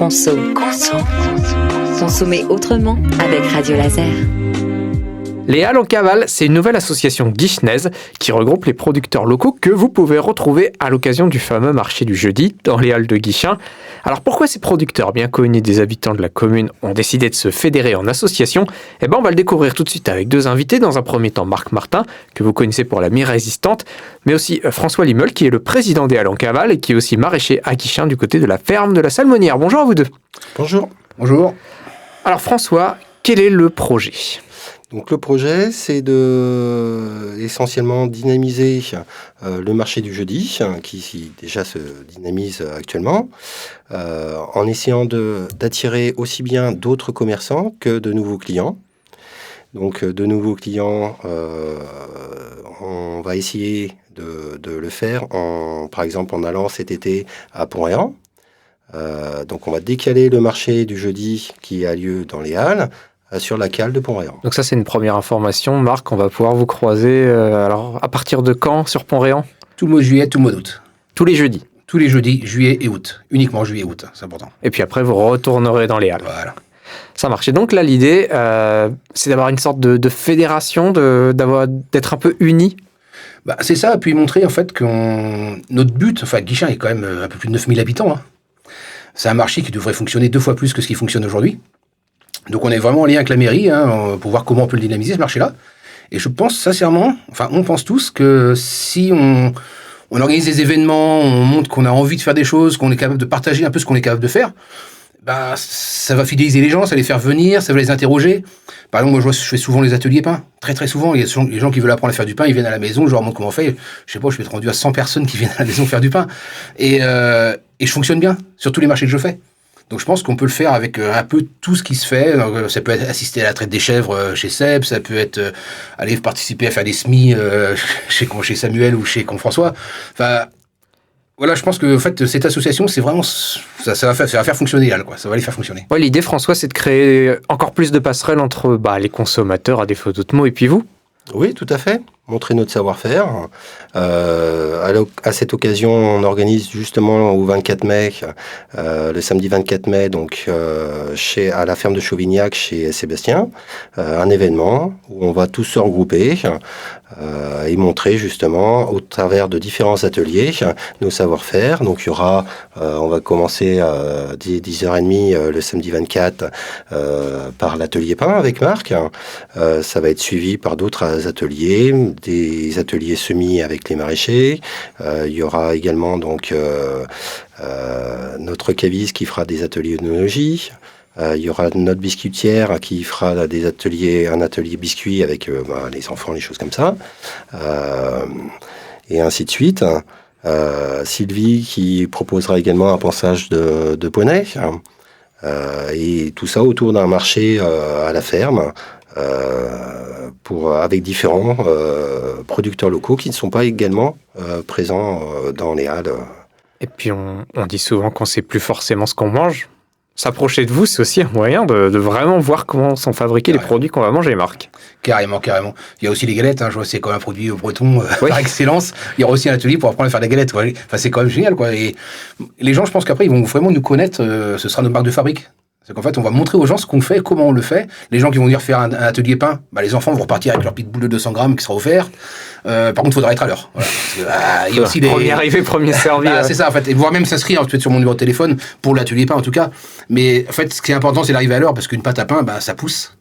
Consommer autrement avec Radio Laser. Les Halles en Cavale, c'est une nouvelle association guichenaise qui regroupe les producteurs locaux que vous pouvez retrouver à l'occasion du fameux marché du jeudi dans les Halles de Guichen. Alors pourquoi ces producteurs bien connus des habitants de la commune ont décidé de se fédérer en association ? On va le découvrir tout de suite avec deux invités. Dans un premier temps, Marc Martin, que vous connaissez pour la mie résistante, mais aussi François Limeul, qui est le président des Halles en Cavale et qui est aussi maraîcher à Guichen du côté de la ferme de la Salmonnière. Bonjour à vous deux. Bonjour. Bonjour. Alors François, quel est le projet ? Donc le projet, c'est de essentiellement dynamiser le marché du jeudi, qui déjà se dynamise actuellement, en essayant d'attirer aussi bien d'autres commerçants que de nouveaux clients. Donc de nouveaux clients, on va essayer de le faire, par exemple en allant cet été à Pont-Réan. Donc on va décaler le marché du jeudi qui a lieu dans les Halles, sur la cale de Pont-Réan. Donc ça, c'est une première information. Marc, on va pouvoir vous croiser, alors à partir de quand sur Pont-Réan ? Tout le mois de juillet, tout le mois d'août. Tous les jeudis ? Tous les jeudis, juillet et août. Uniquement juillet et août, c'est important. Et puis après, vous retournerez dans les Halles. Voilà. Ça marche. Et donc là, l'idée, c'est d'avoir une sorte de fédération, d'être un peu unis. C'est ça, puis montrer en fait que notre but, Guichen est quand même un peu plus de 9000 habitants. C'est un marché qui devrait fonctionner 2 fois plus que ce qui fonctionne aujourd'hui. Donc on est vraiment en lien avec la mairie pour voir comment on peut le dynamiser, ce marché-là. Et je pense sincèrement, on pense tous que si on organise des événements, on montre qu'on a envie de faire des choses, qu'on est capable de partager un peu ce qu'on est capable de faire, ça va fidéliser les gens, ça va les faire venir, ça va les interroger. Par exemple, moi je fais souvent les ateliers pain, très très souvent. Il y a les gens qui veulent apprendre à faire du pain, ils viennent à la maison, je leur montre comment on fait. Je sais pas, je vais être rendu à 100 personnes qui viennent à la maison faire du pain. Et je fonctionne bien sur tous les marchés que je fais. Donc je pense qu'on peut le faire avec un peu tout ce qui se fait. Donc, ça peut être assister à la traite des chèvres chez Seb, ça peut être aller participer à faire des semis chez Samuel ou chez François. Voilà, je pense que cette association, c'est vraiment ça va faire fonctionner là, quoi. Ça va les faire fonctionner. Ouais, l'idée, François, c'est de créer encore plus de passerelles entre les consommateurs, à défaut d'autres mots, et puis vous. Oui, tout à fait. Montrer notre savoir-faire. À cette occasion, on organise justement au 24 mai, le samedi 24 mai, donc à la ferme de Chauvignac, chez Sébastien, un événement où on va tous se regrouper et montrer justement, au travers de différents ateliers, nos savoir-faire. Donc il y aura, on va commencer à 10h30 le samedi 24 par l'atelier pain avec Marc. Ça va être suivi par d'autres ateliers, des ateliers semis avec les maraîchers. Il y aura également donc notre caviste qui fera des ateliers d'œnologie. Il y aura notre biscuitière qui fera un atelier biscuit avec les enfants, les choses comme ça. Et ainsi de suite. Sylvie qui proposera également un ponçage de poney. Et tout ça autour d'un marché à la ferme. Avec différents producteurs locaux qui ne sont pas également présents dans les Halles. Et puis on dit souvent qu'on ne sait plus forcément ce qu'on mange. S'approcher de vous, c'est aussi un moyen de vraiment voir comment sont fabriqués les produits qu'on va manger, Marc. Carrément. Il y a aussi les galettes, je vois, c'est quand même un produit breton par excellence. Il y aura aussi un atelier pour apprendre à faire des galettes. C'est quand même génial, quoi. Et les gens, je pense qu'après, ils vont vraiment nous connaître, ce sera notre marque de fabrique. C'est qu'en fait, on va montrer aux gens ce qu'on fait, comment on le fait. Les gens qui vont venir faire un atelier pain, les enfants vont repartir avec leur petite boule de 200 grammes qui sera offerte. Par contre, il faudra être à l'heure. Voilà. Il y a aussi premier arrivé, premier servi. C'est ça, en fait. Et voire même s'inscrire peut-être sur mon numéro de téléphone pour l'atelier pain, en tout cas. Mais en fait, ce qui est important, c'est d'arriver à l'heure parce qu'une pâte à pain, ça pousse.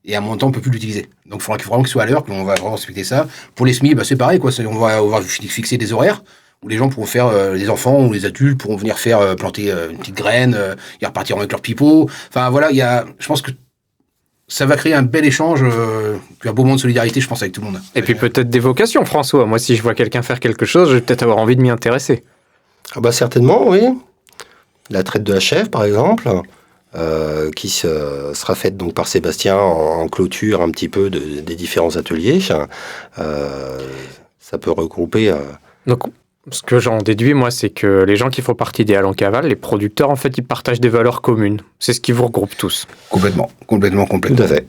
Et à un moment, on ne peut plus l'utiliser. Donc, il faudra vraiment qu'il soit à l'heure, qu'on va vraiment respecter ça. Pour les semis, c'est pareil, quoi. On va fixer des horaires où les gens pourront faire, les enfants ou les adultes pourront venir faire planter une petite graine, ils repartiront avec leur pipeau. Voilà, je pense que ça va créer un bel échange, puis un beau moment de solidarité, je pense, avec tout le monde. Et puis peut-être des vocations, François. Moi, si je vois quelqu'un faire quelque chose, je vais peut-être avoir envie de m'y intéresser. Certainement, oui. La traite de la chèvre, par exemple, qui sera faite donc par Sébastien en clôture un petit peu des différents ateliers. Ça peut regrouper... Donc, ce que j'en déduis, moi, c'est que les gens qui font partie des Halles en Cavale, les producteurs, en fait, ils partagent des valeurs communes. C'est ce qui vous regroupe tous. Complètement. Tout à fait.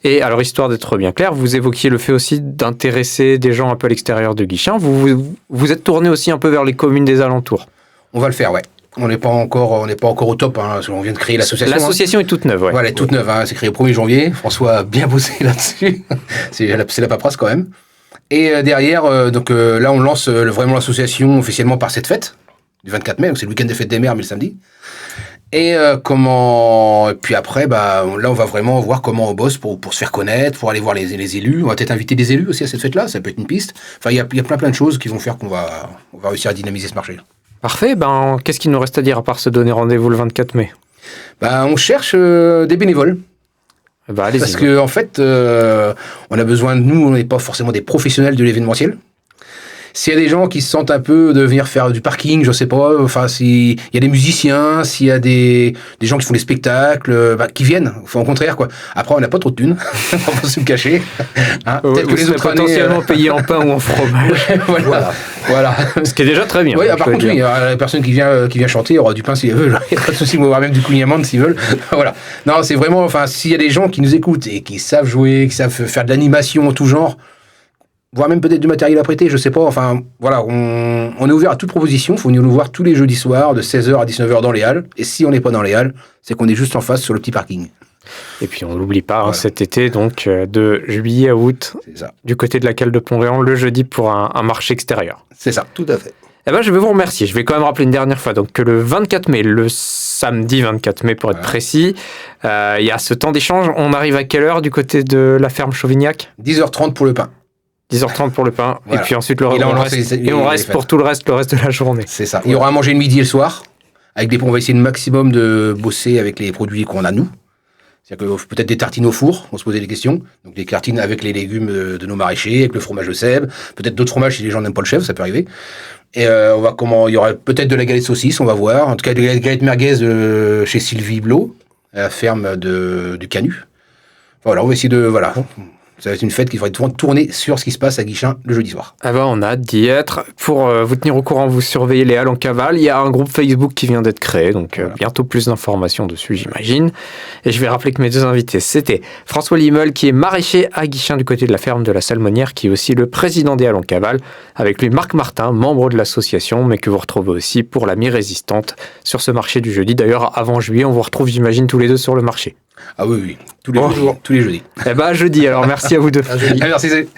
Et alors, histoire d'être bien clair, vous évoquiez le fait aussi d'intéresser des gens un peu à l'extérieur de Guichen. Vous êtes tourné aussi un peu vers les communes des alentours. On va le faire, ouais. On n'est pas encore au top. Hein, on vient de créer l'association. L'association est toute neuve, ouais. Voilà, elle est toute neuve. Hein, c'est créé le 1er janvier. François a bien bossé là-dessus. c'est la paperasse quand même. Et derrière, là, on lance vraiment l'association officiellement par cette fête du 24 mai. Donc c'est le week-end des fêtes des mères, mais le samedi. Et puis après, là, on va vraiment voir comment on bosse pour se faire connaître, pour aller voir les élus. On va peut-être inviter des élus aussi à cette fête-là. Ça peut être une piste. Enfin, il y a plein de choses qui vont faire qu'on va réussir à dynamiser ce marché. Parfait. Qu'est-ce qu'il nous reste à dire à part se donner rendez-vous le 24 mai? On cherche des bénévoles. Allez-y. Parce que en fait, on a besoin de nous. On n'est pas forcément des professionnels de l'événementiel. S'il y a des gens qui se sentent un peu de venir faire du parking, je sais pas, enfin, s'il y a des musiciens, s'il y a des gens qui font des spectacles, qui viennent, enfin, au contraire, quoi. Après, on n'a pas trop de thunes, on va pas se le cacher. Hein, peut-être que les autres potentiellement payés en pain ou en fromage. voilà. Ce qui est déjà très bien. Oui, par contre, oui, la personne qui vient chanter, il y aura du pain s'il veut, il n'y a pas de souci, il va y avoir même du couignement s'ils veulent. Voilà. Non, c'est vraiment, enfin, s'il y a des gens qui nous écoutent et qui savent jouer, qui savent faire de l'animation en tout genre, voire même peut-être du matériel à prêter, je sais pas. Enfin, voilà, on est ouvert à toute proposition. Il faut venir nous voir tous les jeudis soirs de 16h à 19h dans les halles. Et si on n'est pas dans les halles, c'est qu'on est juste en face sur le petit parking. Et puis on n'oublie pas, cet été, donc de juillet à août, du côté de la cale de Pont-Réan, le jeudi pour un marché extérieur. C'est ça. Tout à fait. Je vais vous remercier. Je vais quand même rappeler une dernière fois donc, que le 24 mai, le samedi 24 mai pour être précis, il y a ce temps d'échange. On arrive à quelle heure du côté de la ferme Chauvignac ? 10h30 pour le pain. 10h30 pour le pain, et puis ensuite on reste pour tout le reste de la journée. C'est ça. Il y aura à manger le midi et le soir. On va essayer le maximum de bosser avec les produits qu'on a nous. C'est-à-dire que peut-être des tartines au four, on se posait des questions. Donc des tartines avec les légumes de nos maraîchers, avec le fromage de Sèvres, peut-être d'autres fromages si les gens n'aiment pas le chèvre, ça peut arriver. Et il y aura peut-être de la galette saucisse, on va voir. En tout cas, de la galette merguez chez Sylvie Blot, à la ferme du Canut. Voilà, on va essayer de ça va être une fête qui va tourner sur ce qui se passe à Guichen le jeudi soir. On a hâte d'y être. Pour vous tenir au courant, vous surveillez les halles en cavale. Il y a un groupe Facebook qui vient d'être créé, donc bientôt plus d'informations dessus, j'imagine. Et je vais rappeler que mes deux invités, c'était François Limeul, qui est maraîcher à Guichen du côté de la ferme de la Salmonnière, qui est aussi le président des halles en cavale. Avec lui, Marc Martin, membre de l'association, mais que vous retrouvez aussi pour la Mi-Résistante sur ce marché du jeudi. D'ailleurs, avant juillet, on vous retrouve, j'imagine, tous les deux sur le marché. Ah oui, tous les jeudis. Jeudi, alors merci à vous deux. Merci.